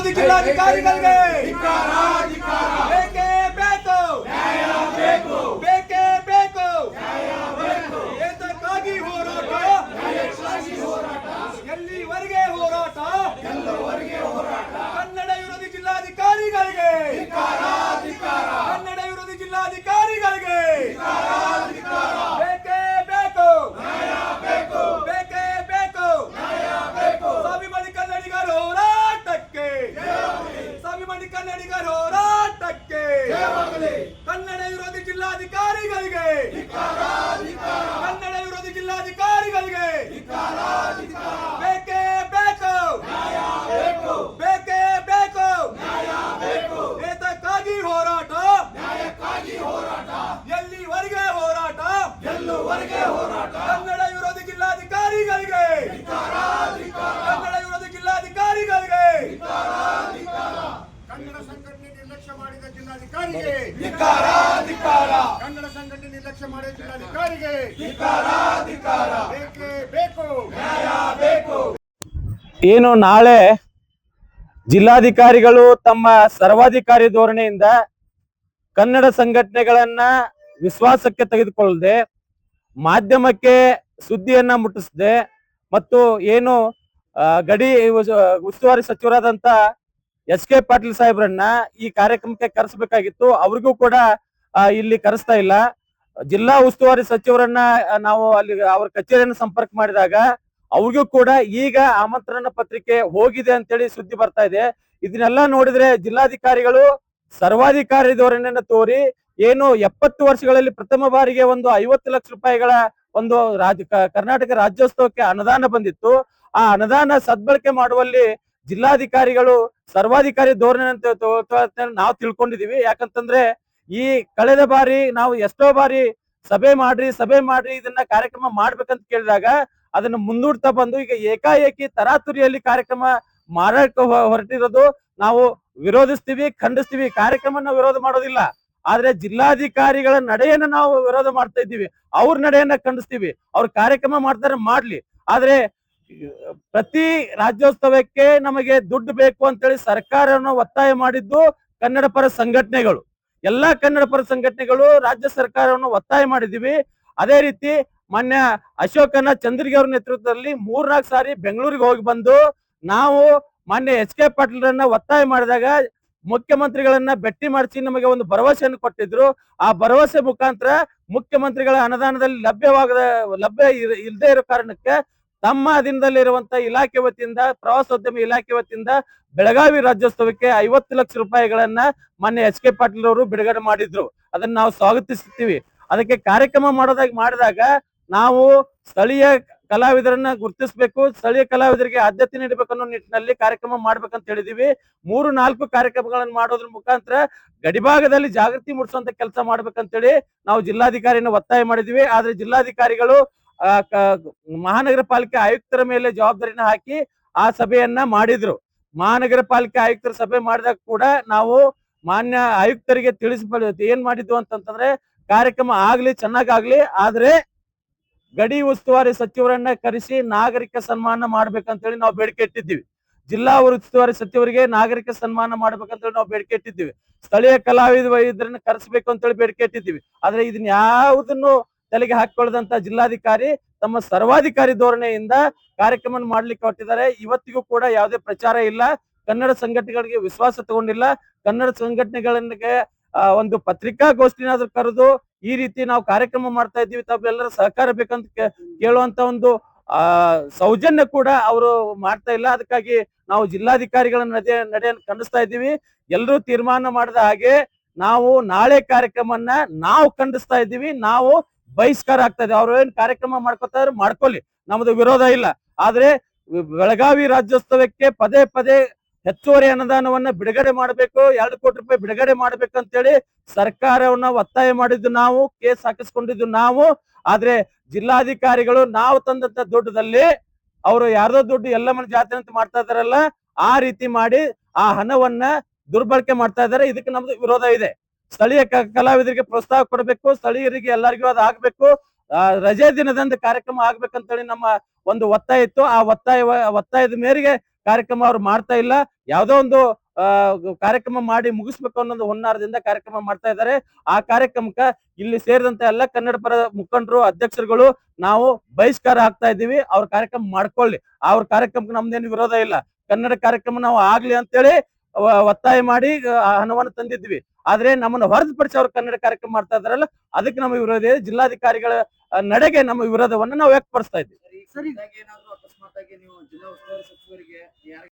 ವಿರೋಧಿ ಜಿಲ್ಲಾಧಿಕಾರಿಗಳಿಗೆ ಬೇಕೇ ಬೇಕು, ಬೇಕೇ ಬೇಕು. ಏತಕ್ಕಾಗಿ ಹೋರಾಟ, ಎಲ್ಲಿವರೆಗೆ ಹೋರಾಟ? ಕನ್ನಡ ವಿರೋಧಿ ಜಿಲ್ಲಾಧಿಕಾರಿಗಳಿಗೆ, ಕನ್ನಡ ವಿರೋಧಿ ಜಿಲ್ಲಾಧಿಕಾರಿಗಳಿಗೆ ಬೇಕೇ ಬೇಕು, ಬೇಕೇ ಬೇಕು. ಸ್ವಾಭಿಮಾನಿ ಕನ್ನಡಿಗರ ಹೋರಾಟಕ್ಕೆ, ಸ್ವಾಭಿಮಾನಿ ಕನ್ನಡಿಗರ ಹೋರಾಟಕ್ಕೆ, ಕನ್ನಡ ವಿರೋಧಿ ಜಿಲ್ಲಾಧಿಕಾರಿಗಳಿಗೆ, ಕನ್ನಡ ವಿರೋಧಿ ಜಿಲ್ಲಾಧಿಕಾರಿಗಳಿಗೆ ಬೇಕೇ ಬೇಕು, ಬೇಕೇ ಬೇಕು. ಏತಕ್ಕಾಗಿ ಹೋರಾಟ, ಎಲ್ಲಿವರೆಗೆ ಹೋರಾಟ? ಕನ್ನಡ ವಿರೋಧಿ ಜಿಲ್ಲಾಧಿಕಾರಿಗಳಿಗೆ, ಕನ್ನಡ ವಿರೋಧಿ ಜಿಲ್ಲಾಧಿಕಾರಿಗಳಿಗೆ, ಕನ್ನಡ ಸಂಘಟನೆ ನಿರ್ಲಕ್ಷ್ಯ ಮಾಡಿದ ಜಿಲ್ಲಾಧಿಕಾರಿಗೆ ಕನ್ನಡ ಸಂಘಟನೆ ನಿರ್ಲಕ್ಷ್ಯ ಮಾಡಿದ ಜಿಲ್ಲಾಧಿಕಾರಿಗೆ ಬೇಕೇ ಬೇಕು. ಏನು ನಾಳೆ ಜಿಲ್ಲಾಧಿಕಾರಿಗಳು ತಮ್ಮ ಸರ್ವಾಧಿಕಾರಿ ಧೋರಣೆಯಿಂದ ಕನ್ನಡ ಸಂಘಟನೆಗಳನ್ನ ವಿಶ್ವಾಸಕ್ಕೆ ತೆಗೆದುಕೊಳ್ಳದೆ ಮಾಧ್ಯಮಕ್ಕೆ ಸುದ್ದಿಯನ್ನ ಮುಟ್ಟಿಸದೆ ಮತ್ತು ಏನು ಗಡಿ ಉಸ್ತುವಾರಿ ಸಚಿವರಾದಂತ ಎಸ್.ಕೆ. ಪಾಟೀಲ್ ಸಾಹೇಬ್ರನ್ನ ಈ ಕಾರ್ಯಕ್ರಮಕ್ಕೆ ಕರೆಸಬೇಕಾಗಿತ್ತು. ಅವ್ರಿಗೂ ಕೂಡ ಇಲ್ಲಿ ಕರೆಸ್ತಾ ಇಲ್ಲ. ಜಿಲ್ಲಾ ಉಸ್ತುವಾರಿ ಸಚಿವರನ್ನ ನಾವು ಅಲ್ಲಿ ಅವ್ರ ಕಚೇರಿಯನ್ನು ಸಂಪರ್ಕ ಮಾಡಿದಾಗ ಅವ್ರಿಗೂ ಕೂಡ ಈಗ ಆಮಂತ್ರಣ ಪತ್ರಿಕೆ ಹೋಗಿದೆ ಅಂತೇಳಿ ಸುದ್ದಿ ಬರ್ತಾ ಇದೆ. ಇದನ್ನೆಲ್ಲ ನೋಡಿದ್ರೆ ಜಿಲ್ಲಾಧಿಕಾರಿಗಳು ಸರ್ವಾಧಿಕಾರಿ ಧೋರಣೆಯನ್ನ ತೋರಿ ಏನು 70 ವರ್ಷಗಳಲ್ಲಿ ಪ್ರಥಮ ಬಾರಿಗೆ ಒಂದು 50 ಲಕ್ಷ ರೂಪಾಯಿಗಳ ಒಂದು ಕರ್ನಾಟಕ ರಾಜ್ಯೋತ್ಸವಕ್ಕೆ ಅನುದಾನ ಬಂದಿತ್ತು. ಆ ಅನುದಾನ ಸದ್ಬಳಕೆ ಮಾಡುವಲ್ಲಿ ಜಿಲ್ಲಾಧಿಕಾರಿಗಳು ಸರ್ವಾಧಿಕಾರಿ ಧೋರಣೆ ಅಂತ ನಾವು ತಿಳ್ಕೊಂಡಿದೀವಿ. ಯಾಕಂತಂದ್ರೆ ಈ ಕಳೆದ ಬಾರಿ ನಾವು ಎಷ್ಟೋ ಬಾರಿ ಸಭೆ ಮಾಡ್ರಿ ಇದನ್ನ ಕಾರ್ಯಕ್ರಮ ಮಾಡ್ಬೇಕಂತ ಕೇಳಿದಾಗ ಅದನ್ನ ಮುಂದೂಡ್ತಾ ಬಂದು ಈಗ ಏಕಾಏಕಿ ತರಾತುರಿಯಲ್ಲಿ ಕಾರ್ಯಕ್ರಮ ಮಾಡಕ್ಕೆ ಹೊರಟಿರೋದು ನಾವು ವಿರೋಧಿಸ್ತೀವಿ, ಖಂಡಿಸ್ತೀವಿ. ಕಾರ್ಯಕ್ರಮ ವಿರೋಧ ಮಾಡೋದಿಲ್ಲ, ಆದ್ರೆ ಜಿಲ್ಲಾಧಿಕಾರಿಗಳ ನಡೆಯನ್ನ ನಾವು ವಿರೋಧ ಮಾಡ್ತಾ ಇದ್ದೀವಿ. ಅವ್ರ ನಡೆಯನ್ನ ಖಂಡಿಸ್ತೀವಿ. ಅವ್ರ ಕಾರ್ಯಕ್ರಮ ಮಾಡ್ತಾರೆ ಮಾಡ್ಲಿ, ಆದ್ರೆ ಪ್ರತಿ ರಾಜ್ಯೋತ್ಸವಕ್ಕೆ ನಮಗೆ ದುಡ್ಡು ಬೇಕು ಅಂತೇಳಿ ಸರ್ಕಾರವನ್ನು ಒತ್ತಾಯ ಮಾಡಿದ್ದು ಕನ್ನಡ ಪರ ಸಂಘಟನೆಗಳು, ಎಲ್ಲಾ ಕನ್ನಡ ಪರ ಸಂಘಟನೆಗಳು ರಾಜ್ಯ ಸರ್ಕಾರವನ್ನು ಒತ್ತಾಯ ಮಾಡಿದೀವಿ. ಅದೇ ರೀತಿ ಮಾನ್ಯ ಅಶೋಕನ ಚಂದ್ರಗಿ ಅವ್ರ ನೇತೃತ್ವದಲ್ಲಿ 3-4 ಸಾರಿ ಬೆಂಗಳೂರಿಗೆ ಹೋಗಿ ಬಂದು ನಾವು ಮಾನ್ಯ ಎಸ್.ಕೆ. ಪಾಟೀಲ್ರನ್ನ ಒತ್ತಾಯ ಮಾಡಿದಾಗ ಮುಖ್ಯಮಂತ್ರಿಗಳನ್ನ ಭೇಟಿ ಮಾಡಿಸಿ ನಮಗೆ ಒಂದು ಭರವಸೆಯನ್ನು ಕೊಟ್ಟಿದ್ರು. ಆ ಭರವಸೆ ಮುಖಾಂತರ ಮುಖ್ಯಮಂತ್ರಿಗಳ ಅನುದಾನದಲ್ಲಿ ಲಭ್ಯ ಇಲ್ಲದೆ ಇರೋ ಕಾರಣಕ್ಕೆ ತಮ್ಮ ಅಧೀನದಲ್ಲಿರುವಂತ ಇಲಾಖೆ ವತಿಯಿಂದ ಪ್ರವಾಸೋದ್ಯಮ ಇಲಾಖೆ ವತಿಯಿಂದ ಬೆಳಗಾವಿ ರಾಜ್ಯೋತ್ಸವಕ್ಕೆ 50 ಲಕ್ಷ ರೂಪಾಯಿಗಳನ್ನ ಮಾನ್ಯ ಎಸ್.ಕೆ. ಪಾಟೀಲ್ ಅವರು ಬಿಡುಗಡೆ ಮಾಡಿದ್ರು. ಅದನ್ನ ನಾವು ಸ್ವಾಗತಿಸುತ್ತೀವಿ. ಅದಕ್ಕೆ ಕಾರ್ಯಕ್ರಮ ಮಾಡಿದಾಗ ನಾವು ಸ್ಥಳೀಯ ಕಲಾವಿದರನ್ನ ಗುರುತಿಸಬೇಕು, ಸ್ಥಳೀಯ ಕಲಾವಿದರಿಗೆ ಆದ್ಯತೆ ನೀಡಬೇಕು ಅನ್ನೋ ನಿಟ್ಟಿನಲ್ಲಿ ಕಾರ್ಯಕ್ರಮ ಮಾಡ್ಬೇಕಂತ ಹೇಳಿದೀವಿ. 3-4 ಕಾರ್ಯಕ್ರಮಗಳನ್ನು ಮಾಡೋದ್ರ ಮುಖಾಂತರ ಗಡಿಭಾಗದಲ್ಲಿ ಜಾಗೃತಿ ಮೂಡಿಸುವಂತ ಕೆಲಸ ಮಾಡ್ಬೇಕಂತೇಳಿ ನಾವು ಜಿಲ್ಲಾಧಿಕಾರಿನ ಒತ್ತಾಯ ಮಾಡಿದೀವಿ. ಆದ್ರೆ ಜಿಲ್ಲಾಧಿಕಾರಿಗಳು ಮಹಾನಗರ ಪಾಲಿಕೆ ಆಯುಕ್ತರ ಮೇಲೆ ಜವಾಬ್ದಾರಿನ ಹಾಕಿ ಆ ಸಭೆಯನ್ನ ಮಾಡಿದ್ರು. ಮಹಾನಗರ ಪಾಲಿಕೆ ಆಯುಕ್ತರ ಸಭೆ ಮಾಡಿದಾಗ ಕೂಡ ನಾವು ಮಾನ್ಯ ಆಯುಕ್ತರಿಗೆ ಏನ್ ಮಾಡಿದ್ವು ಅಂತಂತಂದ್ರೆ ಕಾರ್ಯಕ್ರಮ ಆಗ್ಲಿ ಚೆನ್ನಾಗಾಗ್ಲಿ, ಆದ್ರೆ ಗಡಿ ಉಸ್ತುವಾರಿ ಸಚಿವರನ್ನ ಕರೆಸಿ ನಾಗರಿಕ ಸನ್ಮಾನ ಮಾಡ್ಬೇಕಂತೇಳಿ ನಾವು ಬೇಡಿಕೆ ಇಟ್ಟಿದ್ದೀವಿ. ಜಿಲ್ಲಾ ಉಸ್ತುವಾರಿ ಸಚಿವರಿಗೆ ನಾಗರಿಕ ಸನ್ಮಾನ ಮಾಡ್ಬೇಕಂತೇಳಿ ನಾವು ಬೇಡಿಕೆ ಇಟ್ಟಿದ್ದೀವಿ. ಸ್ಥಳೀಯ ವೈದ್ಯರನ್ನ ಕರೆಸಬೇಕು ಅಂತೇಳಿ ಬೇಡಿಕೆ ಇಟ್ಟಿದ್ದೀವಿ. ಆದ್ರೆ ಇದನ್ನ ಯಾವುದನ್ನು ತಲೆಗೆ ಹಾಕಿಕೊಳ್ಳದಂತ ಜಿಲ್ಲಾಧಿಕಾರಿ ತಮ್ಮ ಸರ್ವಾಧಿಕಾರಿ ಧೋರಣೆಯಿಂದ ಕಾರ್ಯಕ್ರಮ ಮಾಡ್ಲಿಕ್ಕೆ ಹೊರಟಿದ್ದಾರೆ. ಇವತ್ತಿಗೂ ಕೂಡ ಯಾವುದೇ ಪ್ರಚಾರ ಇಲ್ಲ, ಕನ್ನಡ ಸಂಘಟನೆಗಳಿಗೆ ವಿಶ್ವಾಸ ತಗೊಂಡಿಲ್ಲ. ಕನ್ನಡ ಸಂಘಟನೆಗಳಿಗೆ ಒಂದು ಪತ್ರಿಕಾಗೋಷ್ಠಿನಾದ್ರೂ ಕರೆದು ಈ ರೀತಿ ನಾವು ಕಾರ್ಯಕ್ರಮ ಮಾಡ್ತಾ ಇದ್ದೀವಿ, ತಾವೆಲ್ಲರ ಸಹಕಾರ ಬೇಕಂತ ಕೇಳುವಂತ ಒಂದು ಸೌಜನ್ಯ ಕೂಡ ಅವರು ಮಾಡ್ತಾ ಇಲ್ಲ. ಅದಕ್ಕಾಗಿ ನಾವು ಜಿಲ್ಲಾಧಿಕಾರಿಗಳ ನಡೆಯನ್ನು ಖಂಡಿಸ್ತಾ ಇದ್ದೀವಿ. ಎಲ್ಲರೂ ತೀರ್ಮಾನ ಮಾಡಿದ ಹಾಗೆ ನಾವು ನಾಳೆ ಕಾರ್ಯಕ್ರಮನ ನಾವು ಖಂಡಿಸ್ತಾ ಇದ್ದೀವಿ. ನಾವು ಬಹಿಷ್ಕಾರ ಆಗ್ತಾ ಇದೆ. ಅವ್ರು ಏನ್ ಕಾರ್ಯಕ್ರಮ ಮಾಡ್ಕೊತಾ ಇದ್ರು ಮಾಡ್ಕೊಳ್ಳಿ, ನಮ್ದು ವಿರೋಧ ಇಲ್ಲ. ಆದ್ರೆ ಬೆಳಗಾವಿ ರಾಜ್ಯೋತ್ಸವಕ್ಕೆ ಪದೇ ಹೆಚ್ಚುವರಿ ಅನುದಾನವನ್ನ ಬಿಡುಗಡೆ ಮಾಡಬೇಕು, 2 ಕೋಟಿ ರೂಪಾಯಿ ಬಿಡುಗಡೆ ಮಾಡ್ಬೇಕಂತೇಳಿ ಸರ್ಕಾರವನ್ನ ಒತ್ತಾಯ ಮಾಡಿದ್ದು ನಾವು, ಕೇಸ್ ಹಾಕಿಸ್ಕೊಂಡಿದ್ದು ನಾವು. ಆದ್ರೆ ಜಿಲ್ಲಾಧಿಕಾರಿಗಳು ನಾವು ತಂದಂತ ದುಡ್ಡದಲ್ಲಿ ಅವರು ಯಾರ್ದೋ ದುಡ್ಡು ಎಲ್ಲ ಮನೆ ಜಾತ್ರೆ ಅಂತ ಮಾಡ್ತಾ ಇದಾರಲ್ಲ, ಆ ರೀತಿ ಮಾಡಿ ಆ ಹಣವನ್ನ ದುರ್ಬಳಕೆ ಮಾಡ್ತಾ ಇದ್ದಾರೆ. ಇದಕ್ಕೆ ನಮ್ದು ವಿರೋಧ ಇದೆ. ಸ್ಥಳೀಯ ಕಲಾವಿದರಿಗೆ ಪ್ರೋತ್ಸಾಹ ಕೊಡಬೇಕು, ಸ್ಥಳೀಯರಿಗೆ ಎಲ್ಲರಿಗೂ ಅದು ಆಗ್ಬೇಕು, ರಜೆ ದಿನದಂದು ಕಾರ್ಯಕ್ರಮ ಆಗ್ಬೇಕಂತೇಳಿ ನಮ್ಮ ಒಂದು ಒತ್ತಾಯ ಇತ್ತು. ಆ ಒತ್ತಾಯದ ಮೇರೆಗೆ ಕಾರ್ಯಕ್ರಮ ಅವ್ರು ಮಾಡ್ತಾ ಇಲ್ಲ. ಯಾವ್ದೋ ಒಂದು ಕಾರ್ಯಕ್ರಮ ಮಾಡಿ ಮುಗಿಸ್ಬೇಕು ಅನ್ನೋದು ಹುನ್ನಾರದಿಂದ ಕಾರ್ಯಕ್ರಮ ಮಾಡ್ತಾ ಇದ್ದಾರೆ. ಆ ಕಾರ್ಯಕ್ರಮಕ್ಕ ಇಲ್ಲಿ ಸೇರಿದಂತ ಎಲ್ಲ ಕನ್ನಡ ಪರ ಮುಖಂಡರು, ಅಧ್ಯಕ್ಷರುಗಳು ನಾವು ಬಹಿಷ್ಕಾರ ಹಾಕ್ತಾ ಇದ್ದೀವಿ. ಅವ್ರ ಕಾರ್ಯಕ್ರಮ ಮಾಡ್ಕೊಳ್ಳಿ. ಅವ್ರ ಕಾರ್ಯಕ್ರಮಕ್ಕೆ ನಮ್ದೇನು ವಿರೋಧ ಇಲ್ಲ. ಕನ್ನಡ ಕಾರ್ಯಕ್ರಮ ನಾವು ಆಗ್ಲಿ ಅಂತೇಳಿ ಒತ್ತಾಯ ಮಾಡಿ ಹಣವನ್ನು ತಂದಿದ್ವಿ. ಆದ್ರೆ ನಮ್ಮನ್ನ ಹೊರತುಪಡಿಸಿ ಅವ್ರು ಕನ್ನಡ ಕಾರ್ಯಕ್ರಮ ಮಾಡ್ತಾ ಇದಾರಲ್ಲ, ಅದಕ್ಕೆ ನಮ್ಮ ವಿರೋಧ ಇದೆ. ಜಿಲ್ಲಾಧಿಕಾರಿಗಳ ನಡೆಗೆ ನಮ್ಮ ವಿರೋಧವನ್ನು ನಾವು ವ್ಯಕ್ತಪಡಿಸ್ತಾ ಇದ್ದೀವಿ. ಸರಿ, ಏನಾದ್ರು ಅಕಸ್ಮಾತ್ ಆಗಿ ನೀವು ಜಿಲ್ಲಾ ಉಸ್ತುವಾರಿ ಸಚಿವರಿಗೆ